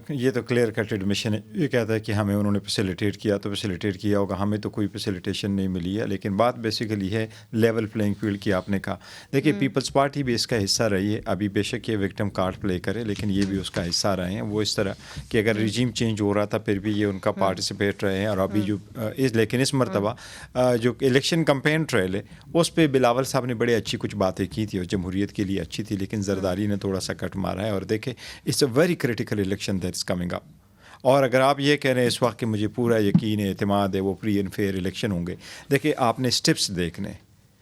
یہ تو clear cut admission ہے. یہ کہتا ہے کہ ہمیں انہوں نے فیسیلیٹیٹ کیا تو فیسیلیٹیٹ کیا ہوگا, ہمیں تو کوئی فیسیلیٹیشن نہیں ملی ہے. لیکن بات بیسیکلی ہے لیول پلینگ فیلڈ کی. آپ نے کہا دیکھیے پیپلز پارٹی بھی اس کا حصہ رہی ہے. ابھی بے شک یہ وکٹم کارڈ پلے کرے لیکن یہ بھی اس کا حصہ رہے ہیں. وہ اس طرح کہ اگر رجیم چینج ہو رہا تھا پھر بھی یہ ان کا پارٹیسپیٹ رہے ہیں. اور ابھی جو لیکن اس مرتبہ جو الیکشن کمپین ٹریل ہے اس پہ بلاول صاحب نے بڑے اچھی کچھ باتیں کی تھی اور جمہوریت کے لیے اچھی تھی, لیکن زرداری نے تھوڑا سا کٹ مارا ہے. اور دیکھیں it's a very critical election that is coming up. اور اگر آپ یہ کہہ رہے ہیں اس وقت کہ مجھے پورا یقین ہے, اعتماد ہے, وہ فری اینڈ فیئر الیکشن ہوں گے, دیکھیں آپ نے اسٹیپس دیکھنے,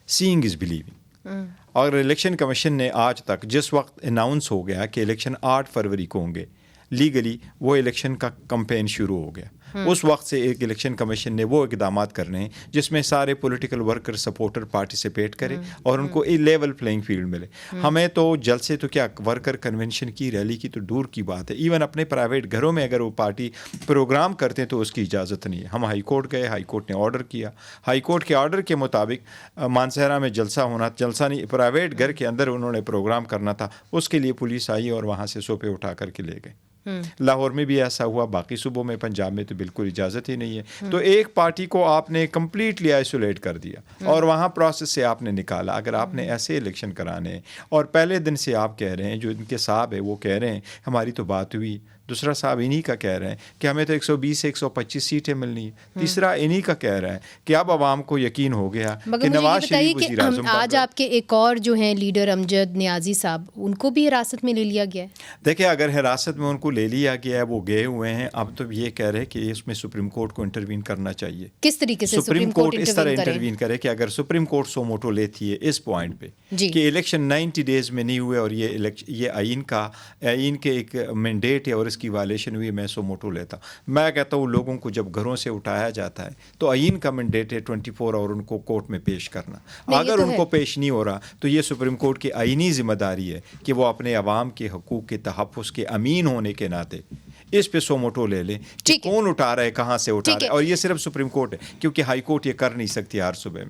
سینگ از بلیونگ. اور الیکشن کمیشن نے آج تک جس وقت اناؤنس ہو گیا کہ الیکشن 8 فروری کو ہوں گے, لیگلی وہ الیکشن کا کمپین شروع ہو گیا. اس وقت سے ایک الیکشن کمیشن نے وہ اقدامات کرنے ہیں جس میں سارے پولیٹیکل ورکر سپورٹر پارٹیسپیٹ کرے اور ان کو ایک لیول پلینگ فیلڈ ملے. ہمیں تو جلسے تو کیا ورکر کنونشن کی ریلی کی تو دور کی بات ہے, ایون اپنے پرائیویٹ گھروں میں اگر وہ پارٹی پروگرام کرتے ہیں تو اس کی اجازت نہیں ہے. ہم ہائی کورٹ گئے, ہائی کورٹ نے آرڈر کیا, ہائی کورٹ کے آرڈر کے مطابق مانسہرہ میں جلسہ ہونا, جلسہ نہیں پرائیویٹ گھر کے اندر انہوں نے پروگرام کرنا تھا, اس کے لیے پولیس آئی اور وہاں سے سوپے اٹھا کر کے لے گئے. لاہور میں بھی ایسا ہوا, باقی صوبوں میں, پنجاب میں تو بالکل اجازت ہی نہیں ہے. تو ایک پارٹی کو آپ نے کمپلیٹلی آئسولیٹ کر دیا اور وہاں پروسیس سے آپ نے نکالا. اگر آپ نے ایسے الیکشن کرانے ہیں اور پہلے دن سے آپ کہہ رہے ہیں, جو ان کے صاحب ہے وہ کہہ رہے ہیں ہماری تو بات ہوئی, دوسرا صاحب انہی کا کہہ رہے ہیں کہ ہمیں تو 120 سے 125 سیٹیں ملنی ہیں, تیسرا انہی کا کہہ رہا ہے کہ اب عوام کو یقین ہو گیا کہ نواز شریف وزیر اعظم. آج آپ کے ایک اور جو ہیں لیڈر امجد نیازی صاحب, ان کو بھی حراست میں لے لیا گیا ہے. دیکھیں اگر حراست میں ان کو لے لیا گیا ہے, وہ گئے ہوئے ہیں, اب تو یہ کہہ رہے ہیں کہ اس میں سپریم کورٹ کو انٹروین کرنا چاہیے. کس طریقے سے سپریم کورٹ اس طرح انٹروین کرے کہ اگر سپریم کورٹ سو موٹو لیتی ہے اس پوائنٹ پہ کہ الیکشن 90 ڈیز میں نہیں ہوئے اور یہ آئین کے ایک مینڈیٹ ہے اور اس کی وائلیشن ہوئی, میں سو موٹو لیتا. میں کہتا ہوں لوگوں کو جب گھروں سے اٹھایا جاتا ہے تو آئین کا مینڈیٹ ہے 24 اور ان کو کورٹ میں پیش کرنا. اگر ان کو پیش نہیں ہو رہا تو یہ سپریم کورٹ کی آئینی ذمہ داری ہے کہ وہ اپنے عوام کے حقوق کے تحفظ کے امین ہونے کے ناطے اس پہ سو موٹو لے لیں کہ کون اٹھا رہا ہے, کہاں سے اٹھا رہا ہے. اور یہ صرف سپریم کورٹ ہے, کیونکہ ہائی کورٹ یہ کر نہیں سکتی ہر صوبے میں.